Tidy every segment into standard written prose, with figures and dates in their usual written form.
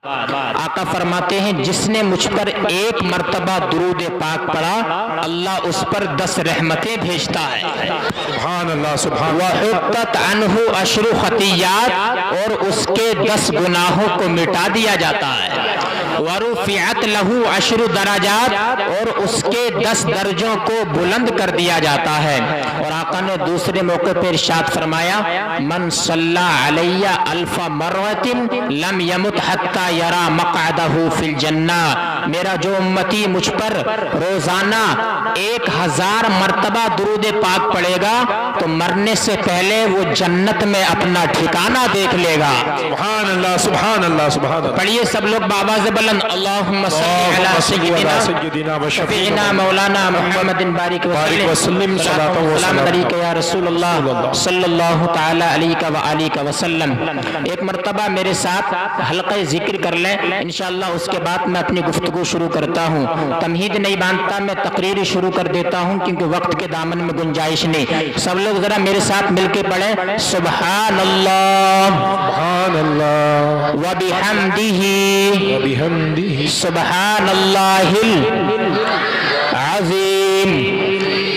آقا فرماتے ہیں جس نے مجھ پر ایک مرتبہ درود پاک پڑھا اللہ اس پر 10 رحمتیں بھیجتا ہے. سبحان اللہ سبحان وحطت عنہ عشر خطیات اور اس کے 10 گناہوں کو مٹا دیا جاتا ہے. ورفعت لہ عشر درجات اور اس کے 10 درجوں کو بلند کر دیا جاتا ہے. اور آقا نے دوسرے موقع پر ارشاد فرمایا من صلی علی الف مرۃ لم یمت حتی یرا مقعدہ فی الجنہ. میرا جو امتی مجھ پر روزانہ 1000 مرتبہ درود پاک پڑھے گا تو مرنے سے پہلے وہ جنت میں اپنا ٹھکانہ دیکھ لے گا. سبحان اللہ سبحان اللہ سبحان اللہ. پڑھیے سب لوگ بآواز بلند اللہم صلی علی سیدنا شفیعنا مولانا محمد بارک وسلم سلام علیک یا رسول اللہ صلی اللہ تعالی علیہ وآلہ وسلم. ایک مرتبہ میرے ساتھ حلقہ ذکر کر لیں انشاءاللہ. اس کے بعد میں اپنی گفتگو شروع کرتا ہوں. تمہید نہیں باندھتا میں تقریر شروع کر دیتا ہوں کیونکہ وقت کے دامن میں گنجائش نہیں. سب لوگ ذرا میرے ساتھ مل کے پڑھیں سبحان اللہ سبحان اللہ وبحمدہ وبحمدہ سبحان اللہ العظیم.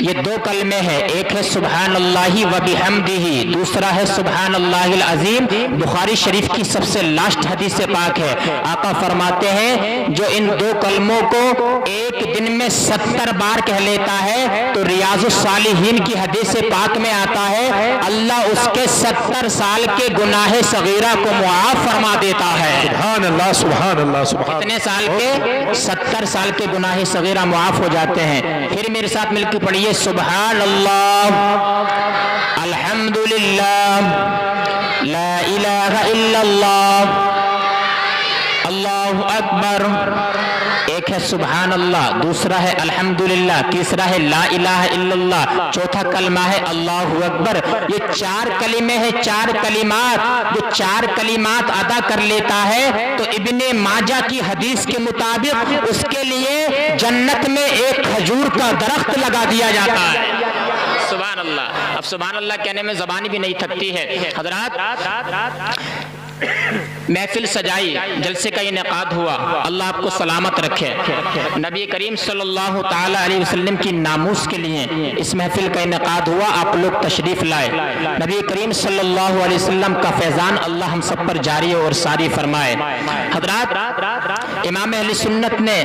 یہ 2 کلمے ہیں. ایک ہے سبحان اللہ وبحمدہ, دوسرا ہے سبحان اللہ العظیم. بخاری شریف کی سب سے لاسٹ حدیث پاک ہے. آقا فرماتے ہیں جو ان 2 کلموں کو ایک دن میں 70 بار کہہ لیتا ہے تو ریاض الصالحین کی حدیث پاک میں آتا ہے اللہ اس کے 70 سال کے گناہ صغیرہ کو معاف فرما دیتا ہے. سبحان اللہ سبحان اللہ سبحان. کتنے سال کے؟ 70 سال کے گناہ صغیرہ معاف ہو جاتے ہیں. پھر میرے ساتھ مل کے پڑھیے سبحان اللہ الحمدللہ لا الہ الا اللہ اللہ اکبر. ایک ہے سبحان اللہ, دوسرا ہے الحمدللہ, تیسرا ہے لا الہ الا اللہ, چوتھا کلمہ ہے اللہ اکبر. یہ 4 کلمے ہیں, 4 کلمات. جو 4 کلمات ادا کر لیتا ہے تو ابن ماجہ کی حدیث کے مطابق اس کے لیے جنت میں ایک کھجور کا درخت لگا دیا جاتا ہے. سبحان اللہ. اب سبحان اللہ کہنے میں زبانی بھی نہیں تھکتی ہے. حضرات محفل سجائی, جلسے کا انعقاد ہوا, اللہ آپ کو سلامت رکھے. نبی کریم صلی اللہ تعالی علیہ وسلم کی ناموس کے لیے اس محفل کا انعقاد ہوا, آپ لوگ تشریف لائے. نبی کریم صلی اللہ علیہ وسلم کا فیضان اللہ ہم سب پر جاری اور ساری فرمائے. حضرات امام اہل سنت نے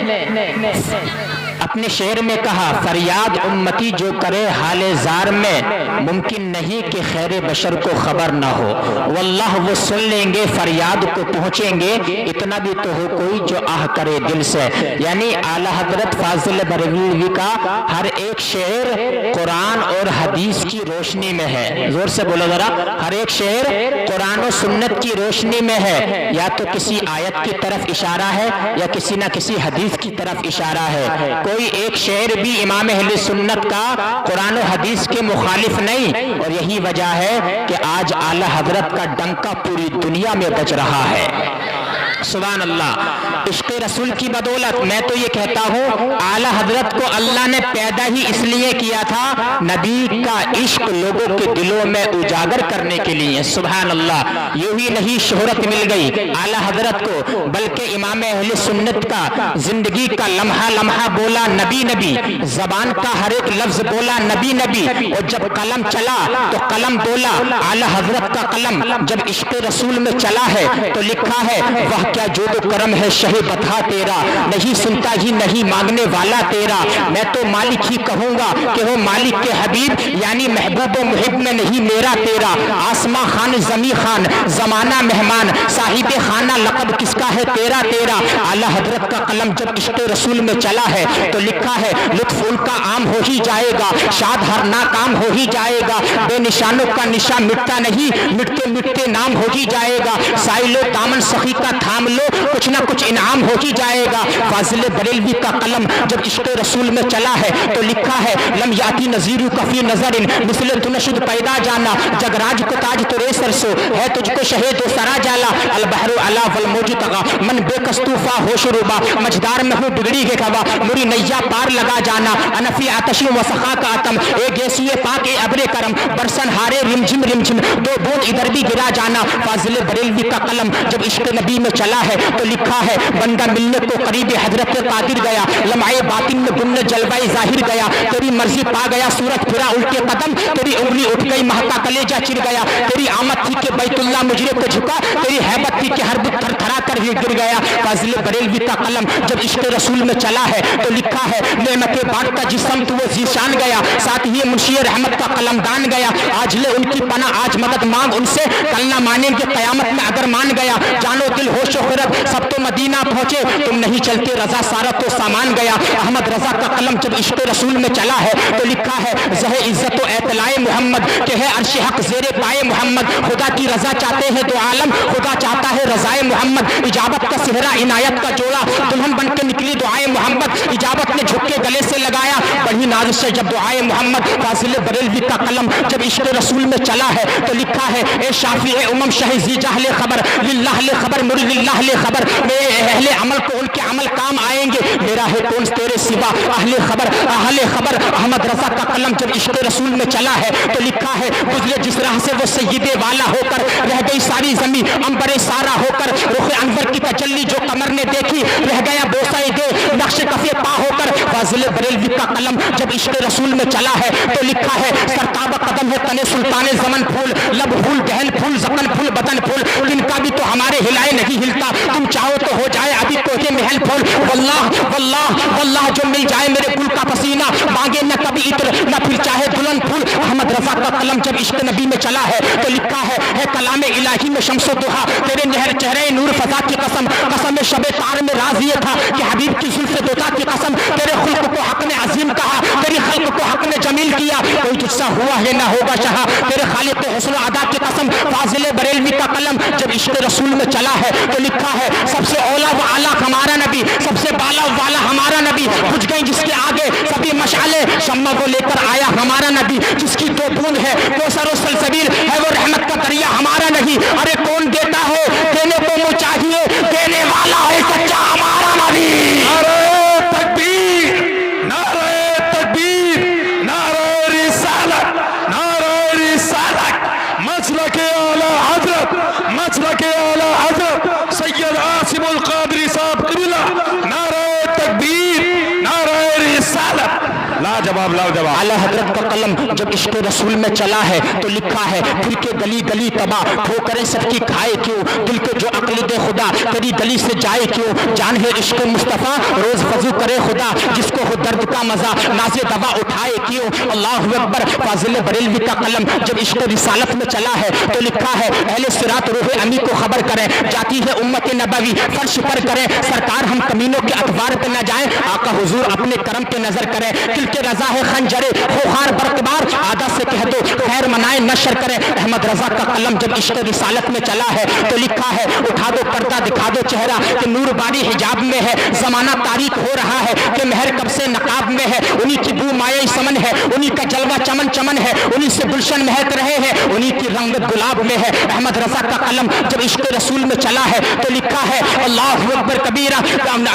اپنے شعر میں کہا فریاد امتی جو کرے حال زار میں ممکن نہیں کہ خیر بشر کو خبر نہ ہو. واللہ وہ سن لیں گے فریاد کو پہنچیں گے, اتنا بھی تو ہو کوئی جو آہ کرے دل سے. یعنی اعلیٰ حضرت فاضل بریلوی کا ہر ایک شعر قرآن اور حدیث کی روشنی میں ہے. زور سے بولو ذرا. ہر ایک شعر قرآن و سنت کی روشنی میں ہے. یا تو کسی آیت کی طرف اشارہ ہے یا کسی نہ کسی حدیث کی طرف اشارہ ہے. کوئی ایک شعر بھی امام اہل سنت کا قرآن و حدیث کے مخالف نہیں. اور یہی وجہ ہے کہ آج اعلیٰ حضرت کا ڈنکا پوری دنیا میں بج رہا ہے. سبحان اللہ. عشق رسول کی بدولت میں تو یہ کہتا ہوں اعلیٰ حضرت کو اللہ نے پیدا ہی اس لیے کیا تھا نبی کا عشق لوگوں کے دلوں میں اجاگر کرنے کے لیے. سبحان اللہ. یوں ہی نہیں شہرت مل گئی اعلیٰ حضرت کو, بلکہ امام اہل سنت کا زندگی کا لمحہ لمحہ بولا نبی نبی, زبان کا ہر ایک لفظ بولا نبی نبی. اور جب قلم چلا تو قلم بولا. اعلیٰ حضرت کا قلم جب عشق رسول میں چلا ہے تو لکھا ہے وہ کیا جود و کرم ہے شہ بتا تیرا, نہیں سنتا ہی نہیں مانگنے والا تیرا. میں تو مالک ہی کہوں گا کہ وہ مالک کے حبیب یعنی محبوب و محب میں نہیں میرا تیرا. آسماں خان زمیں خان زمانہ مہمان صاحب خانہ لقب کس کا ہے تیرا تیرا. اعلیٰ حضرت کا قلم جب عشق رسول میں چلا ہے تو لکھا ہے لطف ان کا عام ہو ہی جائے گا, شاد ہر ناکام ہو ہی جائے گا. بے نشانوں کا نشان مٹتا نہیں, مٹتے مٹتے نام ہو ہی جائے گا. سائلو دامن سخی کا تھام لو کچھ نہ کچھ انعام ہو ہی جائے گا. فاضل بریلوی کا قلم جب عشق رسول میں چلا ہے تو لکھا ہے لم یاتی نظیر کفی نظر مثل تنشد پیدا جانا. جگراج کو تاج تو رے سرسو ہے تجھ کو شہید و سرا جالا. البحر علا والموج تغا من بے کستوفا ہوش روبا مجدار میں ہوں بگڑی کے کھوا مری نیا پار لگا جانا. انفی آتشی و سخا کا آتم اے گیسی پاک اے ابر کرم برسن ہارے رمجم رمجم 2 بوند ادھر بھی گرا جانا. فاضل بریلوی کا قلم جب عشق نبی میں چلا ہے تو لکھا ہے بندہ ملنے کو قریب حضرت قادر گیا, لمحے باطن میں گمنے جلوہ ظاہر گیا, تیری مرضی پا گیا سورج پھرا الٹے قدم, تیری انگلی اٹھ گئی مہکا کلیجہ چر گیا, تیری آمد تھی کہ بیت اللہ مجرے پہ جھکا, تیری ہیبت تھی کہ ہر بت تھر تھرا کر ہی گر گیا. فاضل بریلوی کا قلم جب عشق رسول میں چلا ہے تو لکھا ہے نعمت بانٹتا جسم تو وہ ذیشان گیا, ساتھ ہی منشی رحمت کا قلم دان گیا. آج لے ان کی پناہ آج مدد مانگ ان سے, کل نہ مانیں گے قیامت میں اگر مان گیا. جانو دل ہوش و خرد سب تو مدینہ پہنچے, تم نہیں چلتے رضا سارا تو سامان گیا. احمد رضا کا قلم جب عشق رسول میں چلا ہے تو لکھا ہے زہ عزت و اطلاع محمد کہ ہے عرش حق زیر پائے محمد. خدا کی رضا چاہتے ہیں دو عالم, خدا چاہتا ہے رضائے محمد. اجابت کا صحرا عنایت کا جوڑا, دلہن بن کے نکلی دعائے محمد. اجابت نے جھک کے گلے سے لگایا بڑی ناز سے جب دعائے محمد. فاضل بریلوی کا قلم جب عشق رسول میں چلا ہے تو لکھا ہے اے شافی امم شہ ذی جہل خبر للہ لے خبر مر للہ لے خبر, میرے اہل عمل کو ان کے عمل کام آئیں گے, میرا ہے کون تیرے سوا اہل خبر. احمد رضا کا قلم جب عشق رسول میں چلا ہے تو لکھا ہے گزرے جس راہ سے وہ سید والا ہو کر, رہ گئی ساری زمین امبر سارا ہو کر. رخ انور کی تجلی جو قمر نے دیکھی رہ گیا بوسہ دے نقش کفے پا ہو کر. فاضل بریلوی کا قلم جب عشق رسول میں چلا ہے تو لکھا ہے سرتاب قدم ہے تنے سلطان زمن پھول, لب پھول دہن پھول زبن پھول بدن پھول, ان کا بھی تو ہمارے ہلائے نہیں ہلتا, تم چاہو تو ہو جائے ابھی کوہے محل پھول. واللہ واللہ واللہ جو مل جائے میرے گل کا پسینہ, مانگے نہ کبھی عطر نہ پھر چاہے دلہن پھول. احمد رضا کا قلم جب عشق نبی میں چلا ہے تو لکھا ہے کلام الہی میں شمس و ضحیٰ تیرے نہر چہرے نور فضا کی قسم, قسم شب تار میں راز یہ تھا کہ حبیب کی زلف دوتا کی قسم. تیرے خلق کو حق نے عظیم کہا, تیری خلق کو حق نے جمیل کیا, کوئی تجھ سا ہوا ہے نہ ہوگا شہا, تیرے خالق حسن و ادا کی قسم. فاضل بریلوی کا قلم جب عشق رسول میں چلا ہے تو لکھا ہے سب سے اولا و اعلیٰ ہمارا نبی, سب سے بالا والا ہمارا نبی, بجھ گئی جس کے آگے سبھی مشعلے, شمع کو لے کر آیا ہمارا نبی, جس کی دو بوند ہے کوثر و سلسبیل ہے وہ رحمت کا دریا ہمارا نہیں. ارے کون دیتا ہے دینے کو منہ چاہیے, دینے والا ہے سچا ہمارا نبی. مسلک اعلی حضرت سید عاصم القادری صاحب قبلہ, نعرہ تکبیر, نعرہ رسالت. لاجواب لاجواب. اعلی حضرت کا قلم جب عشق رسول میں چلا ہے تو لکھا ہے پھر کے گلی گلی تباہ ٹھوکریں سب کی کھائے کیوں, دل کو جو عقل دے خدا تیری گلی سے جائے کیوں. جان ہے عشق مصطفیٰ روز وضو کرے خدا, جس کو ہو درد کا مزہ ناز دوا اٹھائے کیوں. اللہ اکبر. فاضل بریلوی کا قلم جب عشق رسالت میں چلا ہے تو لکھا ہے اہل صراط روح امی کو خبر کریں, جاتی ہے امت نبوی فرش پر کریں, سرکار ہم کمینوں کے اخبار پہ نہ جائیں, آقا حضور اپنے کرم پہ نظر کریں. دل کے رضا ہے خنجرے خوخار برقبار, عادت سے کہہ دو خیر منائے نشر کریں. احمد رضا کا قلم جب عشق رسالت میں چلا ہے تو لکھا ہے اٹھا دو پردہ دکھا دو چہرہ کہ نور باری حجاب میں ہے, زمانہ تاریک ہو رہا ہے کہ مہر کب سے نقاب میں ہے. انہی کی بو مائے سمن ہے, انہی کا جلوہ چمن چمن ہے, انہی سے گلشن مہک رہے ہیں, انہی کی رنگت گلاب میں ہے. احمد رضا کا قلم جب عشق رسول میں چلا ہے تو لکھا ہے اللہ اکبر کبیرہ.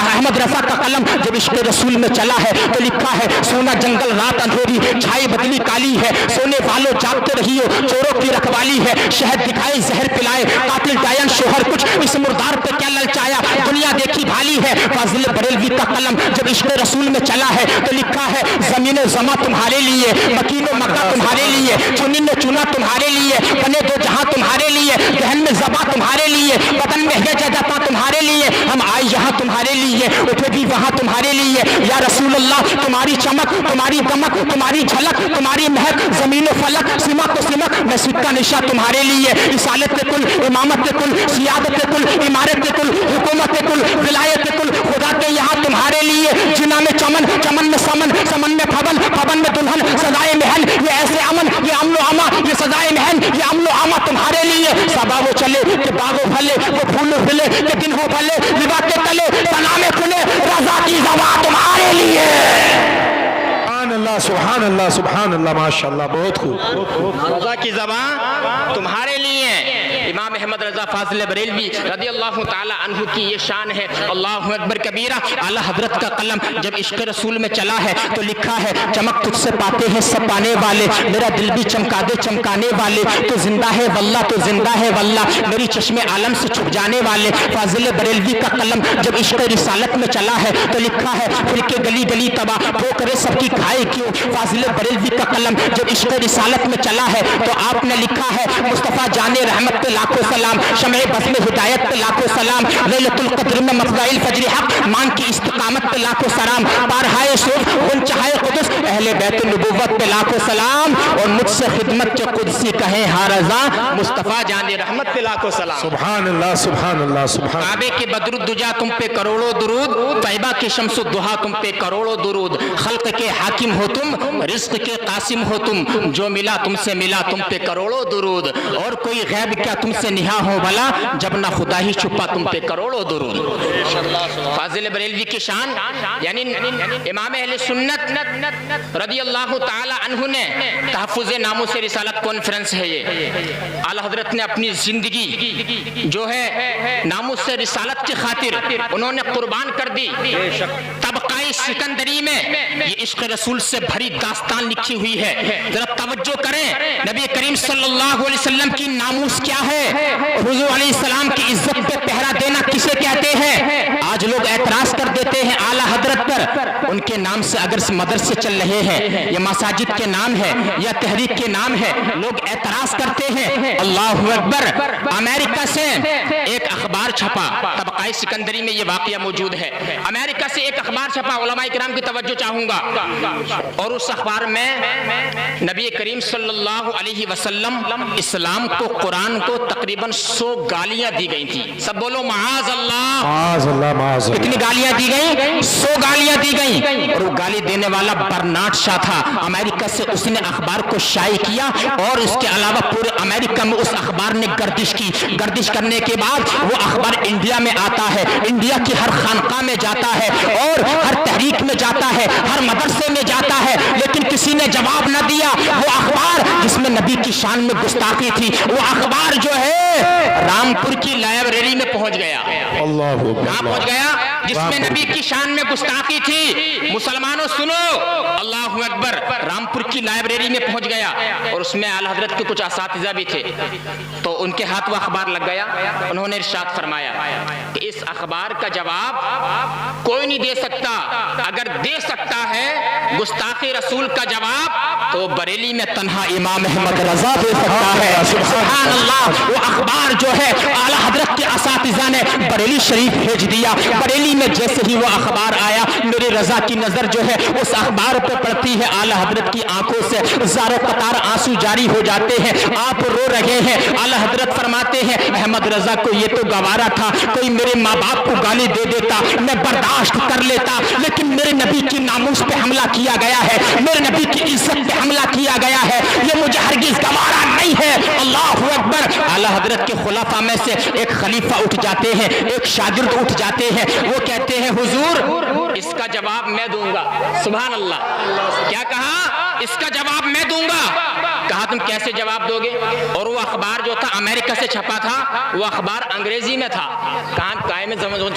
احمد رضا کا قلم جب عشق رسول میں چلا ہے تو لکھا ہے سونا جنگل رات اندھیری چھائی بدلی کالی ہے, سونے والوں جاگتے رہیو چوروں کی رکھوالی ہے. شہد دکھائے زہر پلائے قاتل ڈائن شوہر کچھ, اس مردار پہ کیا للچایا دنیا دیکھی بھالی ہے. فاضل بریلوی کا قلم جب عشق رسول میں چلا ہے تو لکھا ہے زمین و زماں تمہارے لیے, مکین و مکہ تمہارے لیے, چنن نے چنا تمہارے لیے, بنے دو جہاں تمہارے لیے, ذہن میں زباں تمہارے لیے, بدن میں ہے جگہ تمہارے لیے, ہم آئے یہاں تمہارے لیے, اٹھے بھی وہاں تمہارے لیے. یا رسول اللہ تمہاری چمک تمہاری دمک تمہاری جھلک تمہاری مہک, زمین و فلک سمت و سمک مسجد کا نشا تمہارے لیے. رسالت کے کل, امامت کے کل, سیادت کے کل, عمارت کے کل, حکومت کے کل, ولایت کے کل, خدا کے یہاں تمہارے لیے. جنا میں چمن, چمن میں سمن, سمن میں پھبن, پھبن میں دلہن, سزائے محل یہ ایسے امن, یہ امن و اما, یہ سزائے محل یہ امن و اما تمہارے لیے. سبا وہ چلے کہ باغو بھلے, وہ پھول کھلے کہ دن ہو بھلے, لبا کے تلے سلامے کھلے, رضا کی زبان تمہارے لیے. سبحان اللہ سبحان اللہ ماشاءاللہ, بہت خوب. رضا کی زبان تمہارے لیے. امام احمد رضا فاضل بریلوی رضی اللہ تعالی عنہ کی یہ شان ہے، اللہ اکبر کبیرہ۔ اعلیٰ حضرت کا قلم جب عشق رسول میں چلا ہے تو لکھا ہے چمک تجھ سے پاتے ہیں سب پانے والے، میرا دل بھی چمکا دے چمکانے والے، تو زندہ ہے واللہ تو زندہ ہے واللہ، میری چشم عالم سے چھپ جانے والے۔ فاضل بریلوی کا قلم جب عشق رسالت میں چلا ہے تو لکھا ہے فرقے گلی گلی تباہ ہو کرے سب کی کھائے کیوں۔ فاضل بریلوی کا قلم جب عشق رسالت میں چلا ہے تو آپ نے لکھا ہے مصطفیٰ جان رحمت پہ لاکھوں سلام، شمع بزم ہدایت پہ لاکھوں سلام، لیلۃ القدر میں مفضل فجر حق مان کی استقامت پہ لاکھوں سلام، پارہائے صوف غنچہائے قدس اہل بیت النبوت پہ لاکھوں سلام، اور مجھ سے خدمت کے قدسی کہیں ہاں رضا مصطفیٰ جان رحمت پہ لاکھوں سلام۔ سبحان اللہ سبحان اللہ سبحان اللہ۔ کعبے کے بدر الدجا تم پہ کروڑوں درود، طیبہ کے شمس الضحیٰ تم پہ کروڑوں درود، خلق کے حاکم ہو تم، رزق کے قاسم ہو تم، جو ملا تم سے ملا تم پہ کروڑوں درود، اور کوئی غیب کیا تم سے نہا ہو بھلا، جب نہ خدا ہی چھپا تم پہ کروڑوں درود۔ فاضل بریلوی کی شان یعنی امام اہل سنت رضی اللہ تعالی عنہ نے تحفظ ناموس رسالت کانفرنس ہے یہ، اعلیٰ حضرت نے اپنی زندگی جو ہے ناموس رسالت کی خاطر انہوں نے قربان کر دی۔ طبقہ سکندری میں یہ عشق رسول سے بھری داستان لکھی ہوئی ہے، ذرا توجہ کریں، نبی کریم صلی اللہ علیہ وسلم کی ناموس کیا ہے، حضور علیہ السلام کی عزت پہ پہرا دینا کسے کہتے ہیں۔ آج لوگ اعتراض کر دیتے ہیں اعلیٰ حضرت پر، ان کے نام سے اگر مدرسے چل رہے ہیں یا مساجد کے نام ہے یا تحریک کے نام ہے، لوگ اعتراض کرتے ہیں۔ اللہ اکبر، امریکہ سے ایک اخبار چھپا، طبقہ سکندری میں یہ واقعہ موجود ہے، امریکہ سے ایک اخبار چھپا، علماء کرام کی توجہ چاہوں گا، اور اس اخبار میں نبی کریم صلی اللہ علیہ وسلم اسلام کو قرآن کو تقریباً 100 گالیاں دی گئی تھی، سب بولو معاذ اللہ، معاذ اللہ معاذ اللہ۔ کتنی گالیاں دی گئیں؟ 100 گالیاں دی گئیں، اور وہ گالی دینے والا برنارڈ شاہ تھا، امریکہ سے اس نے اخبار کو شائع کیا، اور اس کے علاوہ پورے امریکہ میں اس اخبار نے گردش کی، گردش کرنے کے بعد وہ اخبار انڈیا میں آتا ہے، انڈیا کی ہر خانقاہ میں جاتا ہے اور ہر تحریک میں جاتا ہے، ہر مدرسے میں جاتا ہے، لیکن کسی نے جواب نہ دیا۔ وہ اخبار جس میں نبی کی شان میں گستاخی تھی، وہ اخبار جو ہے رامپور کی لائبریری میں پہنچ گیا۔ اللہ کہاں پہنچ گیا؟ جس میں نبی کی شان میں گستاخی تھی، مسلمانوں سنو، اللہ اکبر، رامپور کی لائبریری میں پہنچ گیا، اور اس میں اعلیٰ حضرت کے کچھ اساتذہ بھی تھے، تو ان کے ہاتھ وہ اخبار لگ گیا، انہوں نے ارشاد فرمایا کہ اس اخبار کا جواب کوئی نہیں دے سکتا، اگر دے سکتا ہے گستاخی رسول کا جواب تو بریلی میں تنہا امام احمد رضا دے سکتا ہے۔ سبحان اللہ، وہ اخبار جو ہے اعلیٰ حضرت کے اساتذہ نے بریلی شریف بھیج دیا، بریلی میں جیسے ہی وہ اخبار آیا، میرے رضا کی نظر جو ہے اس اخبار پہ پڑتی ہے، اعلیٰ حضرت کی آنکھوں سے زار و قطار آنسو جاری ہو جاتے ہیں، آپ رو رہے ہیں، اعلیٰ حضرت فرماتے ہیں احمد رضا کو یہ تو گوارا تھا، کوئی میرے ماں باپ کو گالی دے دیتا میں برداشت کر لیتا، لیکن میرے نبی کی ناموس پہ حملہ کیا گیا ہے، میرے نبی کی عزت پہ حملہ کیا گیا ہے، یہ مجھے ہرگز گوارا نہیں ہے۔ اللہ اکبر، اعلیٰ حضرت کے خلفاء میں سے ایک خلیفہ اٹھ جاتے ہیں، ایک شاگرد اٹھ جاتے ہیں، وہ کہتے ہیں حضور اس کا جواب میں دوں گا۔ سبحان اللہ، کیا کہا؟ اس کا جواب میں دوں گا۔ کہا تم کیسے جواب دو گے؟ اور وہ اخبار جو تھا امریکہ سے چھپا تھا، وہ اخبار انگریزی میں تھا،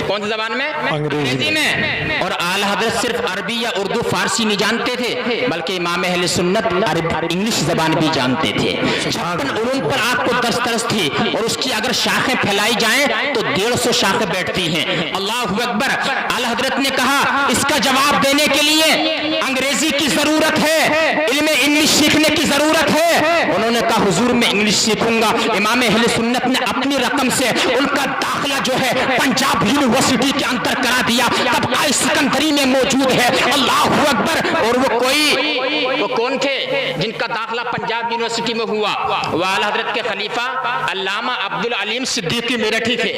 کون سی زبان میں؟ انگریزی میں، اور اعلیٰ حضرت صرف عربی یا اردو فارسی نہیں جانتے تھے، بلکہ امام اہل سنت انگلش زبان بھی جانتے تھے، 56 علوم پر آپ کو دسترس تھی، اور اس کی اگر شاخیں پھیلائی جائیں تو 150 شاخیں بیٹھتی ہیں۔ اللہ اکبر، اعلیٰ حضرت نے کہا اس کا جواب دینے کے لیے انگریزی کی ضرورت ہے، علم انگلش سیکھنے کی ضرورت ہے۔ انہوں نے کہا حضور میں انگلش سیکھوں گا۔ امام اہل سنت نے اپنی رقم سے ان کا داخلہ جو ہے پنجاب یونیورسٹی کے اندر کرا دیا، طبقہ سکندری میں موجود ہے۔ اللہ اکبر، اور وہ کون تھے جن کا داخلہ پنجاب یونیورسٹی میں ہوا؟ وہ اعلیٰ حضرت کے خلیفہ علامہ عبدالعلیم صدیقی میرٹھی تھے۔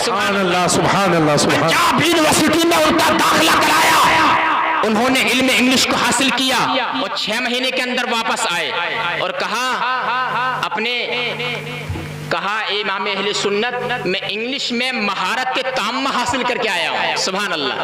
سبحان اللہ سبحان اللہ سبحان اللہ۔ پنجاب یونیورسٹی میں ان کا داخلہ کرایا، انہوں نے علم انگلش کو حاصل کیا، اور 6 مہینے کے اندر واپس آئے اور کہا اپنے کہا امام اہل سنت میں انگلش میں مہارت کے تامہ حاصل کر کے آیا ہوں. سبحان اللہ.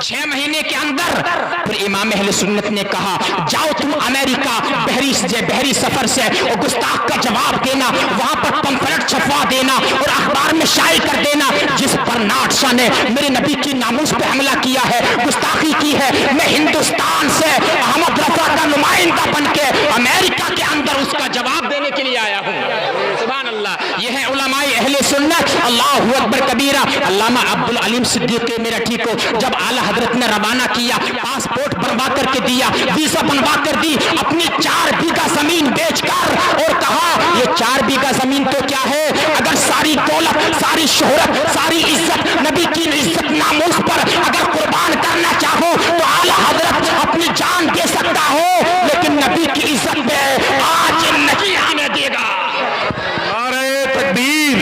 6 مہینے کے اندر پھر امام اہل سنت نے کہا جاؤ تم امریکہ بحری سفر سے اور گستاخ کا جواب دینا, وہاں پر پمفلٹ چھپوا دینا اور اخبار میں شائع کر دینا جس برنارڈ شاہ نے میرے نبی کی ناموس پہ حملہ کیا ہے, گستاخی کی ہے, میں ہندوستان سے احمد رفا کا نمائندہ بن کے امریکہ کے اندر اس کا جواب دینے کے لیے آیا ہوں. سبحان اللہ. یہ ہے علماء اہل سنت. اللہ اکبر کبیرہ. علامہ عبدالعلیم صدیقی میرٹھی کو جب اعلیٰ حضرت نے روانہ کیا, پاسپورٹ بنوا کر کے دیا, ویزا بنوا کر دی, اپنی 4 بیگھہ زمین بیچ کر, اور کہا یہ 4 بیگھہ زمین تو کیا ہے, اگر ساری دولت, ساری شہرت, ساری عزت, نبی کی عزت ناموس پر اگر قربان کرنا چاہو تو اعلیٰ حضرت اپنی جان دے سکتا ہو, لیکن نبی کی عزت میں آج نہیں آنے دے گا. نعرہ تکبیر,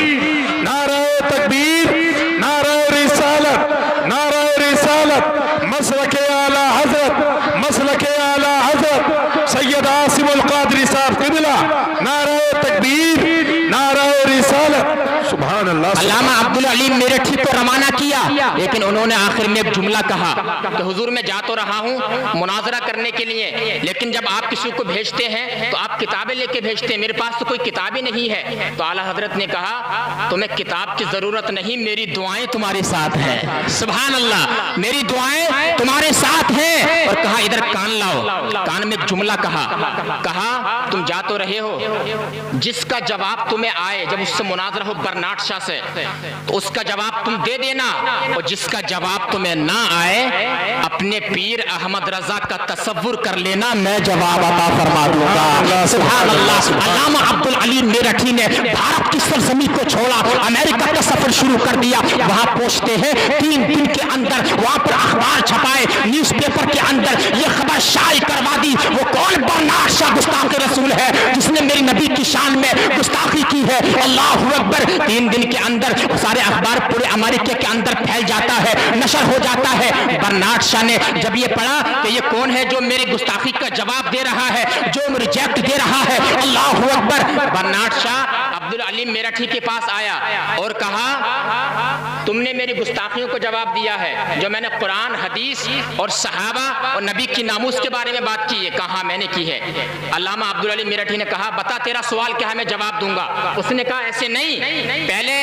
نعرہ تکبیر, نعرہ رسالت, نعرہ رسالت, مسلک اعلی حضرت, مسلک اعلی حضرت سید عاصم القادری صاحب قبلہ, نعرہ تکبیر, نعرہ رسالت. سبحان اللہ. علامہ عبدالعلیم میرٹھی کو روانہ کیا, لیکن انہوں نے آخر میں ایک جملہ کہا کہ حضور میں جا تو رہا ہوں مناظرہ کرنے کے لیے, لیکن جب آپ کسی کو بھیجتے ہیں تو آپ کتابیں لے کے بھیجتے ہیں, میرے پاس تو کوئی کتابیں نہیں ہے. تو اعلیٰ حضرت نے کہا تمہیں کتاب کی ضرورت نہیں, میری دعائیں تمہارے ساتھ ہیں. سبحان اللہ. میری دعائیں تمہارے ساتھ ہیں. اور کہا ادھر کان لاؤ. کان میں ایک جملہ کہا تم جا تو رہے ہو, جس کا جواب تمہیں آئے جب اس سے مناظرہ ہو برنارڈ شاہ سے تو اس کا جواب تم دے دینا, اور جس کا جواب تمہیں نہ آئے اپنے پیر احمد رضا کا تصور کر لینا, میں جواب عطا فرما دوں گا. سبحان اللہ. علامہ عبدالعلیم میرٹھی نے بھارت کی سرزمین کو چھوڑا, امریکہ کا سفر شروع کر دیا. وہاں پہنچتے ہیں 3 دن کے اندر وہاں پر اخبار چھپائے, نیوز پیپر کے اندر یہ خبر شائع کروا دی وہ کون برنارڈ شاہ گستاخ رسول ہے جس نے میری نبی کی شان میں گستاخی کی ہے. اللہ اکبر. 3 دن کے اندر سارے اخبار پورے امریکہ کے اندر پھیل جاتا ہے, نشر ہو جاتا ہے. برنارڈ شاہ نے جب یہ پڑھا کہ یہ کون ہے جو میری گستاخی کا جواب دے رہا ہے, جو ریجیکٹ دے رہا ہے, اللہ اکبر. برنارڈ شاہ عبدالعلیم میرٹھی کے پاس آیا اور کہا تم نے میری گستاخیوں کو جواب دیا ہے, جو میں نے قرآن, حدیث اور صحابہ اور نبی کی ناموس کے بارے میں بات کی ہے. کہا میں نے کی ہے. علامہ عبدالعلیم میرٹھی نے کہا بتا تیرا سوال کیا ہے, میں جواب دوں گا. اس نے کہا ایسے نہیں, پہلے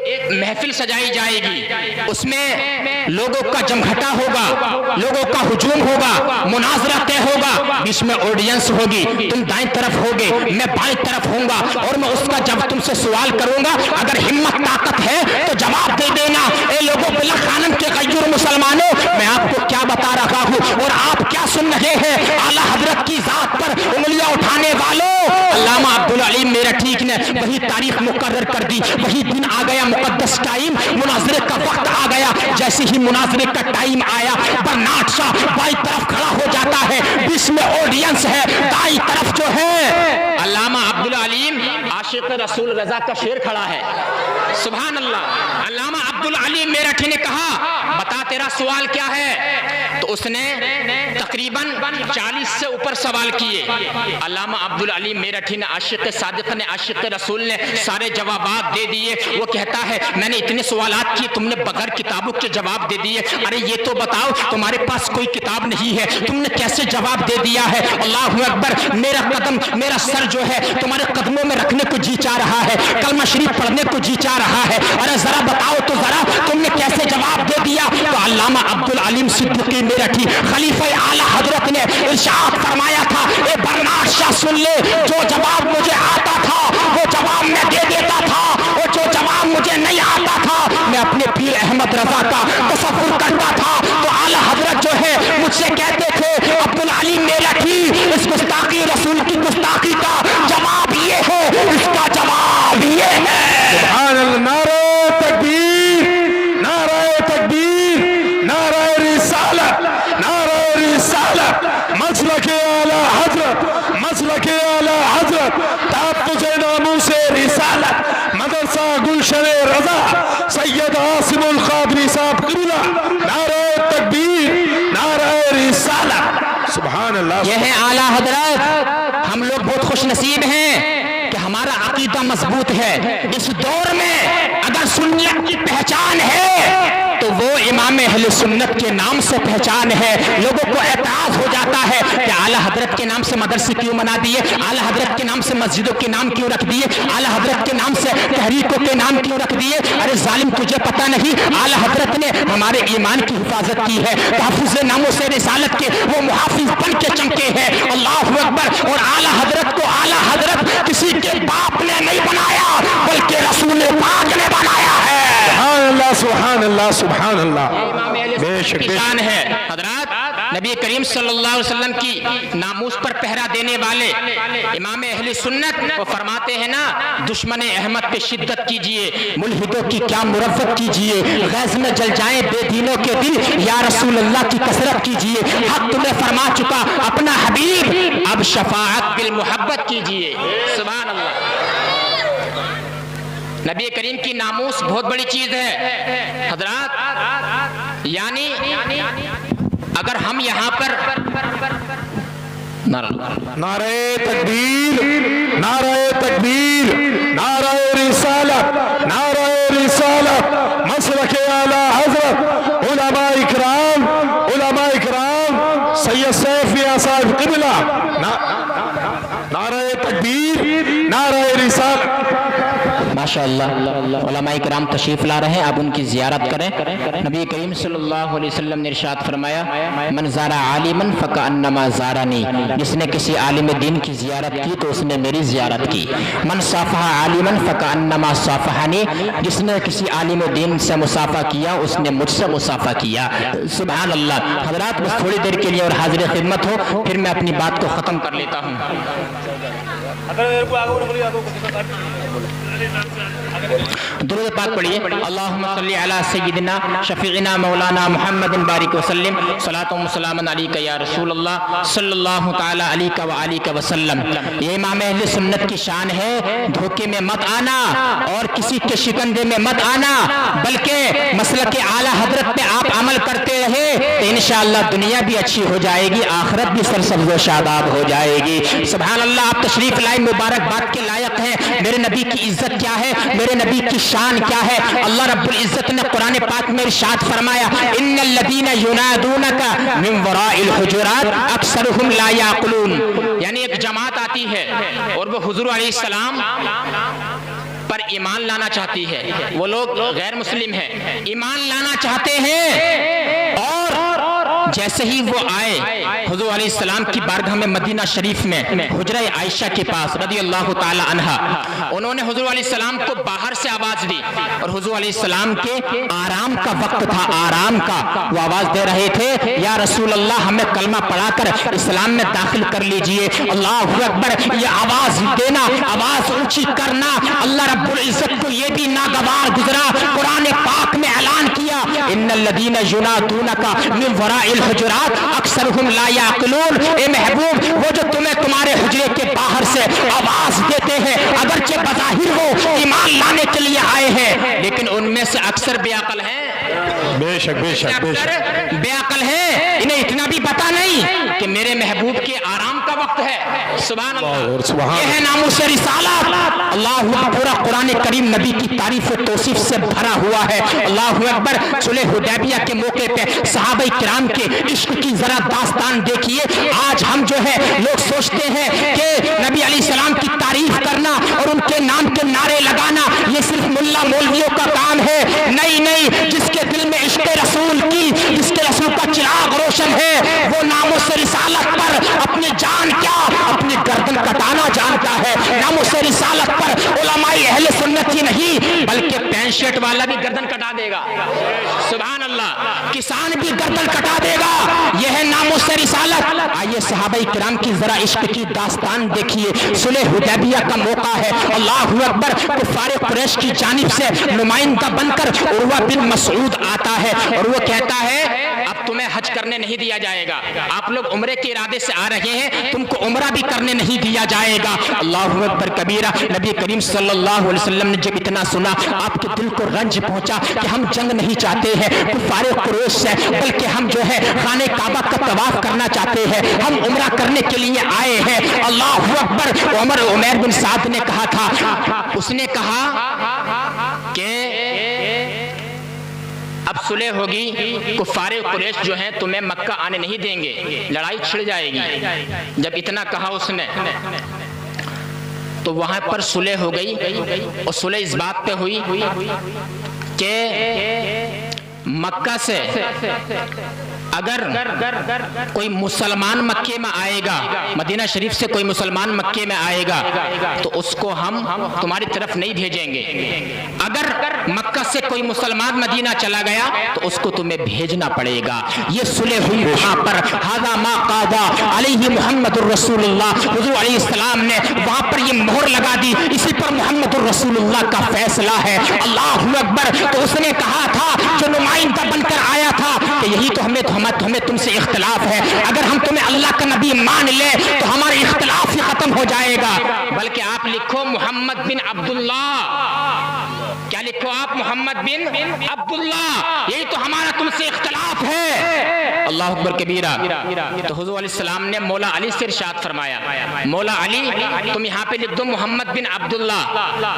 ایک محفل سجائی جائے گی, اس میں لوگوں کا جمگھٹا ہوگا, لوگوں کا ہجوم ہوگا, مناظرہ طے ہوگا, بیچ میں آڈینس ہوگی, تم دائیں طرف ہوگے, میں بائیں طرف ہوں گا, اور میں اس کا جب تم سے سوال کروں گا اگر ہمت طاقت ہے تو جواب دے دینا. اے لوگوں بلا خانم کے غیور مسلمانوں, میں آپ کو کیا بتا رہا ہوں اور آپ کیا سن رہے ہیں, اعلیٰ حضرت کی ذات پر انگلیاں اٹھانے والوں. علامہ عبدالعلیم میرٹھی نے وہی تاریخ مقرر کر دی, وہی دن آ گیا, مقدس ٹائم, مناظرے کا وقت آ گیا. جیسے ہی مناظرے کا ٹائم آیا, برنارڈ شاہ بائیں طرف کھڑا ہو جاتا ہے, بیچ میں آڈینس ہے, دائیں طرف جو ہے علامہ عبدالعلیم عاشق رسول رضا کا شعر کھڑا ہے. سبحان اللہ. علامہ عبدالعلیم میرٹھی نے کہا بتا تیرا سوال کیا ہے, تو اس نے تقریباً 40 سے اوپر سوال کیے. علامہ عبدالعلیم میرٹھی نے, عاشق صادق نے, عاشق رسول نے سارے جوابات دے دیے. وہ کہتا ہے میں نے اتنے سوالات کیے, تم نے بغیر کتابوں کے جواب دے دیے. ارے یہ تو بتاؤ تمہارے پاس کوئی کتاب نہیں ہے, تم نے کیسے جواب دے دیا ہے. اللہ اکبر. میرا قدم, میرا سر جو ہے تمہارے قدموں میں رکھنے کو جی چاہ رہا ہے, کلمہ شریف پڑھنے کو جی چاہ رہا ہے. ارے ذرا بتاؤ تو ذرا تم نے کیسے جواب دے دیا. تو علامہ عبدالعلیم صدیقی میرٹھی خلیفہ اعلیٰ حضرت نے ارشاد فرمایا تھا, اے برنارڈ شاہ سن لے, جو جواب مجھے آتا تھا وہ جواب میں دے دیتا تھا, اور جو جواب مجھے نہیں آتا تھا میں اپنے پیر احمد رضا کا تصور کرتا تھا. تو اعلیٰ حضرت جو ہے مجھ سے کہتے تھے عبدالعلیم میرٹھی اس گستاخی رسول کی گستاخی کا جواب یہ ہے, اس کا جواب یہ ہے. سبحان اللہ. نعرہ تکبیر, نعرہ تکبیر, نعرہ رسالت, نعرہ رسالت. مسلک اعلی حضرت, مسلک اعلی حضرت, تحفظ ناموس رسالت, مدرسہ گلشن رضا سید عاصم القادری صاحب قبلہ. نعرہ تکبیر, نعرہ رسالت. سبحان اللہ. یہ ہے اعلیٰ حضرت. ہم لوگ بہت خوش نصیب ہیں کہ ہمارا عقیدہ مضبوط ہے. اس دور میں اگر سنت کی پہچان ہے تو وہ امام اہل سنت کے نام سے پہچان ہے. لوگوں کو اعتراض ہو جاتا ہے کہ اعلیٰ حضرت کے نام سے مدرسے کیوں بنا دیے, اعلیٰ حضرت کے نام سے مسجدوں کے نام کیوں رکھ دیے, اعلیٰ حضرت کے نام سے تحریکوں کے نام کیوں رکھ دیے. ارے ظالم تجھے پتہ نہیں اعلیٰ حضرت نے ہمارے ایمان کی حفاظت کی ہے, تحفظ ناموس رسالت کے وہ محافظ بن کے چمکے ہیں. اللہ اکبر. اور اعلیٰ حضرت کو اعلیٰ حضرت کسی کے باپ نے نہیں بنایا بلکہ رسول پاک نے بنایا ہے. سبحان اللہ سبحان اللہ سبحان اللہ. بے شک شان ہے حضرات. نبی کریم صلی اللہ علیہ وسلم کی ناموس پر پہرا دینے والے امام اہل سنت وہ فرماتے ہیں نا, دشمن احمد پہ شدت کیجئے, ملحدوں کی کیا مرفت کیجئے, غیظ میں جل جائیں بے دینوں کے دل, یا رسول اللہ کی کثرت کیجئے. حق تمہیں فرما چکا اپنا حبیب, اب شفاعت بالمحبت کیجئے. سبحان اللہ. نبی کریم کی ناموس بہت بڑی چیز ہے حضرات. یعنی اگر ہم یہاں پر نعرہ تکبیر, نعرہ تکبیر, نعرہ رسالت, نعرہ رسالت, مسلک اعلیٰ حضرت, علماء اکرام, علماء اکرام, سید سیف یا صاحب قبلہ, نعرہ تکبیر, نعرہ رسالت. ماشاءاللہ علماء کرام تشریف لا رہے ہیں, اب ان کی زیارت کریں. نبی کریم صلی اللہ علیہ وسلم نے ارشاد فرمایا, من زارا عالما فکأنما زارنی, جس نے کسی عالم دین کی زیارت کی تو اس نے میری زیارت کی. من صافح عالما فکأنما صافحنی, جس نے کسی عالم دین سے مصافحہ کیا اس نے مجھ سے مصافحہ کیا. سبحان اللہ. حضرات بس تھوڑی دیر کے لیے اور حاضر خدمت ہو, پھر میں اپنی بات کو ختم کر لیتا ہوں. درود پاک پڑھیے. اللہم صلی علی سیدنا شفیعنا مولانا محمد بارک وسلم, صلاۃ و سلام علیک یا رسول اللہ صلی اللہ تعالی علیک وآلہ وسلم. یہ امام اہل سنت کی شان ہے, دھوکے میں مت آنا اور کسی کے شکنجے میں مت آنا, بلکہ مسلک اعلیٰ حضرت پہ آپ عمل کرتے رہے تو انشاءاللہ دنیا بھی اچھی ہو جائے گی, آخرت بھی سرسبز و شاداب ہو جائے گی. سبحان اللہ. آپ تشریف لائے, مبارکباد کے لائق ہیں. میرے نبی کی عزت کیا ہے, میرے نبی کی شان کیا ہے. اللہ رب العزت نے قرآن پاک میں ارشاد فرمایا, ان الذین ینادونک من وراء الحجرات اکثرهم لا یعقلون. یعنی ایک جماعت آتی ہے اور وہ حضور علیہ السلام پر ایمان لانا چاہتی ہے. وہ لوگ غیر مسلم ہیں, ایمان لانا چاہتے ہیں, اور جیسے ہی وہ آئے حضور علیہ السلام کی بارگاہ میں مدینہ شریف میں حجرہ عائشہ کے پاس رضی اللہ تعالی عنہا, انہوں نے حضور علیہ السلام کو باہر سے آواز دی, اور حضور علیہ السلام کے آرام کا وقت تھا, آرام کا. وہ آواز دے رہے تھے, یا رسول اللہ ہمیں کلمہ پڑھا کر اسلام میں داخل کر لیجئے. اللہ اکبر. یہ آواز دینا, آواز اونچی کرنا, اللہ رب العزت کو یہ بھی ناگوار گزرا. قرآن پاک میں اعلان کیا, ان الذین ینادونک من وراء الحجرات اکثرهم لا یعقلون. اے محبوب, وہ جو تمہیں تمہارے حجرے کے باہر سے آواز دیتے ہیں, اگرچہ بظاہر وہ ایمان لانے کے لیے آئے ہیں, لیکن ان میں سے اکثر بے عقل ہیں. بے شک بے شک بے شک بے عقل ہیں. انہیں اتنا بھی پتا نہیں کہ میرے محبوب کے آرام کا وقت ہے. سبحان اللہ. یہ ہے ناموس رسالت. اللہ پورا قرآن کریم نبی کی تعریف و توصیف سے بھرا ہوا ہے. اللہ اکبر. صلح حدیبیہ کے موقع پہ صحابہ کرام کے عشق کی ذرا داستان دیکھیے. آج ہم جو ہے لوگ سوچتے ہیں کہ نبی علیہ السلام کی تعریف کرنا اور ان کے نام کے نعرے لگانا یہ صرف ملا مولویوں کا کام ہے. نہیں نہیں, جس کے دل میں عشق رسول کی, جس کے رسول کا چراغ روشن ہے, وہ ناموس رسالت پر اپنی جان کیا اپنی گردن کٹانا جانتا ہے. ناموس رسالت پر علماء اہل سنت ہی نہیں بلکہ پینٹ شرٹ والا بھی گردن کٹا دے گا. سبحان اللہ. کسان بھی گردن کٹا دے گا. یہ ہے ناموس رسالت. آئیے صحابہ کرام کی ذرا عشق کی داستان دیکھیے. صلح حدیبیہ کا موقع ہے. اللہ اکبر. کفار قریش کی جانب سے نمائندہ بن کر عروہ بن مسعود آتا ہے اور وہ کہتا ہے, اب تمہیں حج کرنے نہیں دیا جائے گا. آپ لوگ عمرے کے ارادے سے آ رہے ہیں, تم کو عمرہ بھی کرنے نہیں دیا جائے گا. اللہ اکبر کبیرہ. نبی کریم صلی اللہ علیہ وسلم نے جب اتنا سنا, آپ کے دل کو رنج پہنچا کہ ہم جنگ نہیں چاہتے ہیں کفار قریش سے, بلکہ ہم جو ہے خانہ کعبہ کا طواف کرنا چاہتے ہیں, ہم عمرہ کرنے کے لیے آئے ہیں. اللہ اکبر. عمیر بن سعد نے کہا تھا, اس نے کہا کہ اب صلح ہوگی, کفار قریش جو ہیں تمہیں مکہ آنے نہیں دیں گے, لڑائی چھڑ جائے گی. جب اتنا کہا اس نے تو وہاں پر صلح ہو گئی, اور صلح اس بات پہ ہوئی کہ مکہ سے اگر کوئی مسلمان مکے میں آئے گا, مدینہ شریف سے کوئی مسلمان مکے میں آئے گا, تو اس کو ہم تمہاری طرف نہیں بھیجیں گے. اگر مکہ سے کوئی مسلمان مدینہ چلا گیا تو اس کو تمہیں بھیجنا پڑے گا. یہ صلح ہوئی وہاں پر. ھذا ما قاضى علیہ محمد الرسول اللہ. حضور علیہ السلام نے وہاں پر یہ مہر لگا دی, اسی پر محمد الرسول اللہ کا فیصلہ ہے. اللہ اکبر. تو اس نے کہا تھا, جو نمائندہ بن کر آیا تھا, کہ یہی تو ہمیں تم سے اختلاف ہے, اگر ہم تمہیں اللہ کا نبی مان لیں تو ہمارا اختلاف ہی ختم ہو جائے گا. بلکہ آپ لکھو محمد بن عبداللہ. کیا لکھو آپ؟ محمد بن عبداللہ. یہی تو ہمارا تم سے اختلاف ہے. اللہ اکبر کبیرہ. تو حضور علیہ السلام نے مولا علی سے ارشاد فرمایا, مولا علی تم یہاں پہ لکھ دو محمد بن عبداللہ.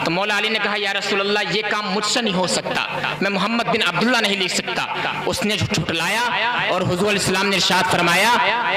تو مولا علی نے کہا, یا رسول اللہ یہ کام مجھ سے نہیں ہو سکتا, میں محمد بن عبداللہ نہیں لکھ سکتا. اس نے جھٹلایا, اور حضور علیہ السلام نے ارشاد فرمایا,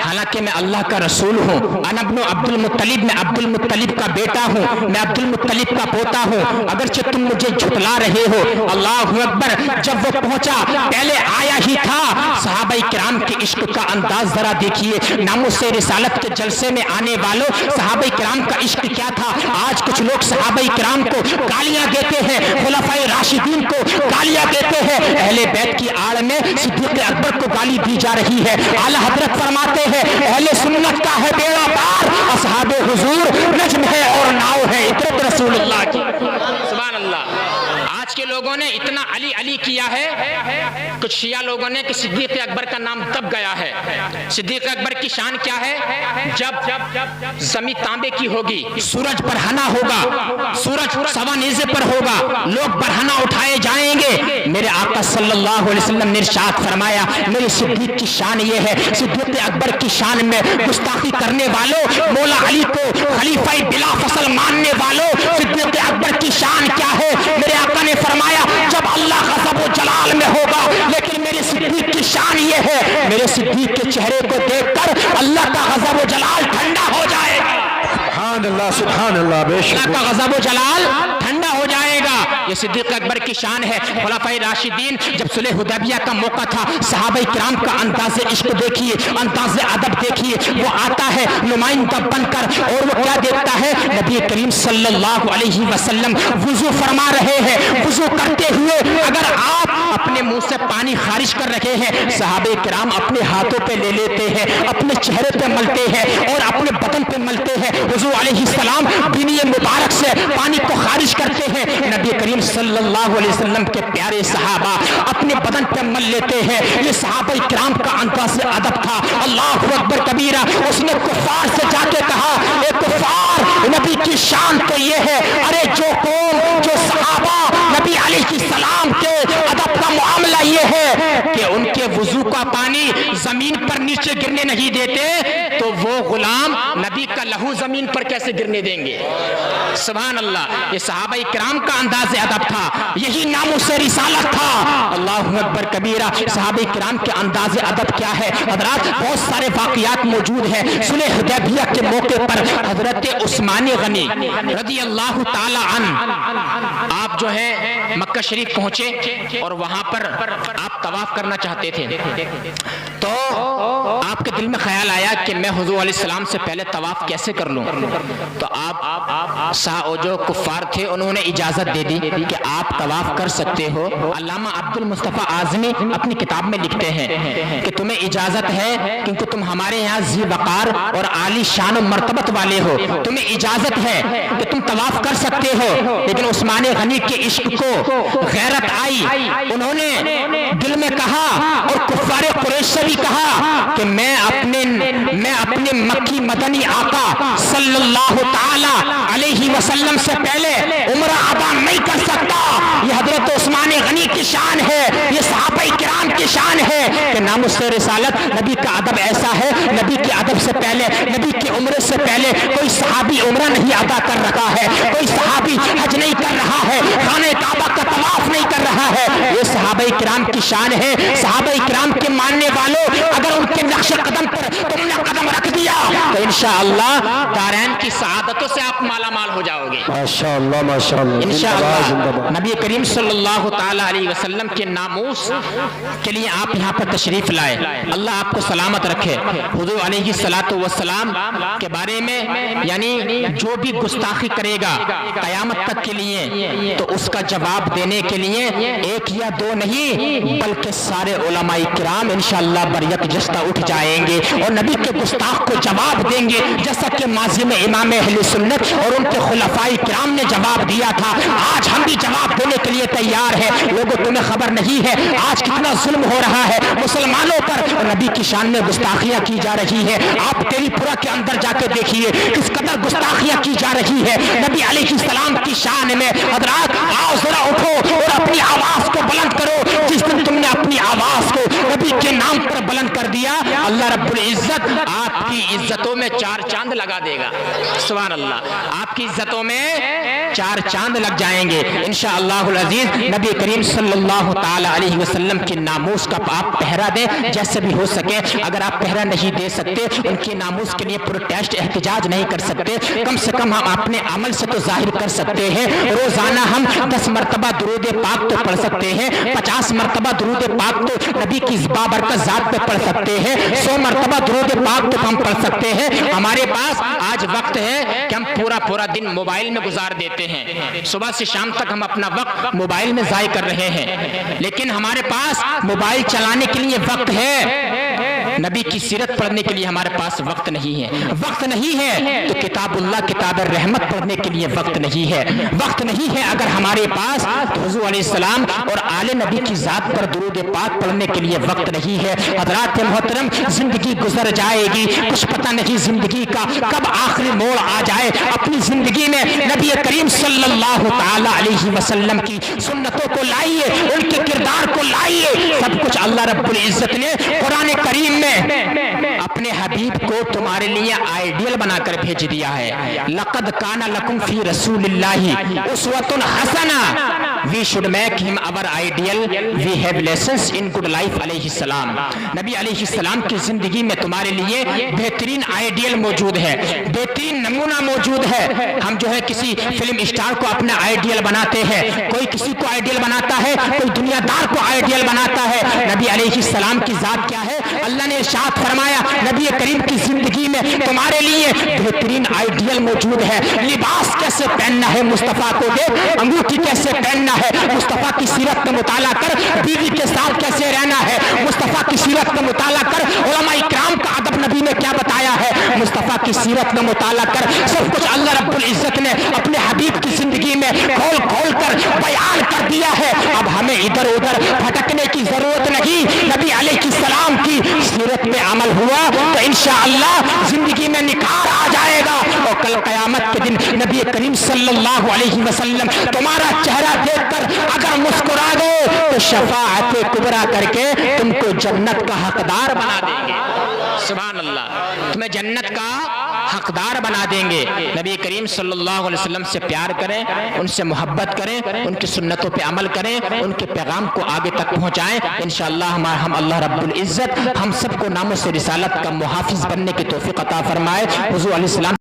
حالانکہ میں اللہ کا رسول ہوں, انا ابن عبد المطلب, میں عبد المطلب کا بیٹا ہوں, میں عبد المطلب کا پوتا ہوں, اگرچہ تم مجھے جھٹلا رہے ہو. اللہ اکبر. جب وہ پہنچا, پہلے آیا ہی تھا, صحابہ کرام کے عشق کا انداز ذرا دیکھیے. ناموس رسالت کے جلسے میں آنے والوں, صحابہ کرام کا عشق کیا تھا. آج کچھ لوگ صحابہ کرام کو گالیاں دیتے ہیں, خلفائے راشدین کو گالیاں دیتے ہیں, اہل بیت کی آڑ میں صدیق اکبر کو گالی دی جا رہی ہے. اعلیٰ حضرت فرماتے ہیں, اہل سنت کا ہے بیڑا پار, اصحاب حضور نجم ہے اور ناؤ ہے عطرت رسول اللہ کی. سبحان اللہ. آج کے لوگوں نے اتنا علی علی کیا ہے, کچھ شیعہ لوگوں نے کہ صدیق اکبر کا نام دب گیا ہے. صدیق اکبر کی شان کیا ہے؟ جب زمین تانبے کی ہوگی, سورج برہنہ ہوگا, سورج سوا نیزے پر ہوگا, لوگ برہنہ اٹھائے جائیں گے. میرے آقا صلی اللہ علیہ وسلم نے ارشاد فرمایا, میرے صدیق کی شان یہ ہے. صدیق اکبر کی شان میں گستاخی کرنے والوں, مولا علی کو خلیفہ بلا فصل ماننے والوں, صدیق اکبر کی شان کیا ہے؟ میرے آقا نے فرمایا, جب اللہ غضب و جلال میں ہوگا, لیکن میرے صدیق کی شان یہ ہے, میرے صدیق کے چہرے کو دیکھ کر اللہ کا غضب و جلال ٹھنڈا ہو جائے گا. سبحان اللہ, سبحان اللہ. بے شک اللہ کا غضب و جلال ٹھنڈا ہو جائے گا. یہ صدیق اکبر کی شان ہے. خلفائے راشدین, جب صلح حدیبیہ کا موقع تھا, صحابہ کرام کا انداز عشق دیکھیے, انداز ادب دیکھیے. وہ آتا ہے نمائندہ بن کر, اور وہ کیا دیکھتا ہے؟ نبی کریم صلی اللہ علیہ وسلم وضو فرما رہے ہیں. وضو کرتے ہوئے اگر آپ اپنے منہ سے پانی خارج کر رہے ہیں, صحابہ کرام اپنے ہاتھوں پہ لے لیتے ہیں, اپنے چہرے پہ ملتے ہیں اور اپنے بدن پہ ملتے ہیں. حضور علیہ السلام بینی مبارک سے پانی کو خارج کرتے ہیں. نبی کریم صلی اللہ علیہ وسلم کے پیارے صحابہ اپنے بدن پہ مل لیتے ہیں. یہ صحابہ کرام کا انداز ادب تھا. اللہ اکبر کبیرہ. اس نے کفار سے جا کے کہا, اے کفار, نبی کی شان تو یہ ہے, ارے جو قوم, جو صحابہ نبی علیہ السلام کے ادب کا معاملہ یہ ہے کہ ان کے وضو کا پانی زمین پر نیچے گرنے نہیں دیتے, تو وہ غلام نبی کا لہو زمین پر کیسے گرنے دیں گے؟ سبحان اللہ. یہ صحابہ کرام کا انداز ادب تھا, یہی ناموس رسالت تھا. اللہ اکبر کبیرہ. صحابہ کرام کے انداز ادب کیا ہے حضرات؟ بہت سارے واقعات موجود ہیں. صلح حدیبیہ کے موقع پر حضرت عثمان غنی رضی اللہ تعالی عنہ, آپ جو ہے مکہ شریف پہنچے اور وہاں پر آپ طواف کرنا چاہتے تھے, تو آپ کے دل میں خیال آیا کہ میں حضور علیہ السلام سے پہلے طواف کیسے کر لوں. تو آپ جو کفار تھے انہوں نے اجازت دے دی کہ آپ طواف کر سکتے ہو. علامہ عبد المصطفیٰ اعظمی اپنی کتاب میں لکھتے ہیں کہ تمہیں اجازت ہے کیونکہ تم ہمارے یہاں ذی وقار اور عالی شان و مرتبت والے ہو, تمہیں اجازت ہے کہ تم طواف کر سکتے ہو. لیکن عثمان غنی کے عشق کو غیرت آئی, انہوں نے دل میں کہا اور کفار قریش سے بھی کہا کہ میں اپنے مکی مدنی آقا صلی اللہ تعالی علیہ وسلم سے پہلے عمرہ ادا نہیں کر سکتا. یہ حضرت عثمان غنی کی شان ہے, یہ صحابہ کرام کی شان ہے کہ ناموس رسالت نبی کا ادب ایسا ہے, نبی کے ادب سے پہلے, نبی کے عمرے سے پہلے کوئی صحابی عمرہ نہیں ادا کر رکھا ہے, کوئی صحابی حج نہیں کر رہا ہے, خانہ کعبہ کا طواف نہیں کر رہا ہے. یہ صحابہ کرام کی شان ہے. صحابہ کرام کے ماننے والوں, اگر ان کے نقش قدم پر تم نے قدم رکھ دیا تو انشاءاللہ دارین کی سعادتوں سے آپ مالا مال ہو جاؤ گے ماشاءاللہ ماشاءاللہ. انشاءاللہ. نبی کریم صلی اللہ تعالی علیہ وسلم کے ناموس کے لیے آپ یہاں پر تشریف لائے. اللہ آپ کو سلامت رکھے. حضور علیہ الصلوۃ والسلام کے بارے میں یعنی جو بھی گستاخی کرے گا قیامت تک کے لیے تو اس کا جواب دینے کے لیے ایک یا دو نہیں بلکہ سارے علماء کرام انشاءاللہ بریک جستہ اٹھ جائیں گے اور نبی کے گستاخ کو جواب دیں گے, جیسا کہ ماضی میں امام اہل سنت اور ان کے خلفاء کرام نے جواب دیا تھا. آج ہم بھی جواب دینے کے لیے تیار ہیں. لوگوں تمہیں خبر نہیں ہے آج کتنا ظلم ہو رہا ہے مسلمانوں پر, اور نبی کی شان میں گستاخیاں کی جا رہی ہے. آپ تیری پورا کے اندر جا کے دیکھیے کس قدر گستاخیاں کی جا رہی ہے نبی علیہ السلام کی شان میں. حضرات آؤ ذرا اٹھو اور اپنی آواز کو بلند کرو. جس دن تم نے اپنی آواز کو نبی کے نام پر بلند کر دیا اللہ رب العزت آپ کی عزتوں میں چار چاند لگا دے گا. سبحان اللہ. آپ کی عزتوں میں چار چاند لگ جائیں گے انشاءاللہ العزیز. نبی کریم صلی اللہ تعالی علیہ وسلم کے ناموس کا آپ پہرا دیں جیسے بھی ہو سکے. اگر آپ پہرا نہیں دے سکتے, ان کے ناموس کے لیے پروٹیسٹ احتجاج نہیں کر سکتے, کم سے کم ہم اپنے عمل سے تو ظاہر کر سکتے ہیں. روزانہ ہم 10 مرتبہ درود پاک تو پڑھ سکتے ہیں, 50 مرتبہ درود پاک تو نبی کی بابرکت ذات پہ پڑھ سکتے ہیں, 100 مرتبہ درود پاک تو ہم پڑھ سکتے ہیں. ہمارے پاس آج وقت ہے کہ ہم پورا دن موبائل میں گزار دیتے ہیں. صبح سے شام تک ہم اپنا وقت موبائل میں ضائع کر رہے ہیں, لیکن ہمارے پاس موبائل چلانے کے لیے وقت ہے, نبی کی سیرت پڑھنے کے لیے ہمارے پاس وقت نہیں ہے. وقت نہیں ہے تو کتاب اللہ کتاب رحمت پڑھنے کے لیے وقت نہیں ہے. وقت نہیں ہے اگر ہمارے پاس تو حضور علیہ السلام اور آل نبی کی ذات پر درود پاک پڑھنے کے لیے وقت نہیں ہے. حضرات محترم, زندگی گزر جائے گی, کچھ پتہ نہیں زندگی کا کب آخری موڑ آ جائے. اپنی زندگی میں نبی کریم صلی اللہ تعالی علیہ وسلم کی سنتوں کو لائیے, ان کے کردار کو لائیے. سب کچھ اللہ رب العزت نے قرآن کریم میں اپنے حبیب کو تمہارے لیے آئیڈیل بنا کر بھیج دیا ہے. لقد کان لکم فی رسول اللہ اسوۃ حسنہ. We should make him our ideal. We have lessons in good life علیہ السلام. نبی علیہ السلام کی زندگی میں تمہارے لیے بہترین آئیڈیل موجود ہے, بہترین نمونہ موجود ہے. ہم جو ہے کسی فلم اسٹار کو اپنا آئیڈیل بناتے ہیں, کوئی کسی کو آئیڈیل بناتا ہے, کوئی دنیا دار کو آئیڈیل بناتا ہے. نبی علیہ السلام کی ذات کیا ہے؟ اللہ نے ارشاد فرمایا نبی کریم کی زندگی میں تمہارے لیے بہترین آئیڈیل موجود ہے. لباس کیسے پہننا ہے مصطفیٰ کو دیکھ, انگوٹھی کیسے پہننا ہے مصطفیٰ کی سیرت کا مطالعہ کر, بیوی کے ساتھ کیسے رہنا ہے مصطفیٰ کی سیرت کا مطالعہ کر, علماء کرام کا ادب نبی نے کیا بتایا ہے مصطفیٰ کی سیرت کا مطالعہ کر. سب کچھ اللہ رب العزت نے اپنے حبیب کی زندگی میں کھول کھول کر بیان کر دیا ہے. اب ہمیں ادھر ادھر بھٹکنے کی ضرورت نہیں. نبی علیہ السلام کی سیرت میں عمل ہوا تو انشاءاللہ زندگی میں نکھار آ جائے گا, اور کل قیامت کے دن نبی کریم صلی اللہ علیہ وسلم تمہارا چہرہ دیکھ کر اگر مسکرا گئے تو شفاعت کبریٰ کر کے تم کو جنت کا حقدار بنا دیں گے. سبحان اللہ, تمہیں جنت کا حقدار بنا دیں گے. نبی کریم صلی اللہ علیہ وسلم سے پیار کریں, ان سے محبت کریں, ان کی سنتوں پہ عمل کریں, ان کے پیغام کو آگے تک پہنچائیں. انشاءاللہ ہم اللہ رب العزت ہم سب کو ناموس رسالت کا محافظ بننے کی توفیق عطا فرمائے. حضور علیہ السلام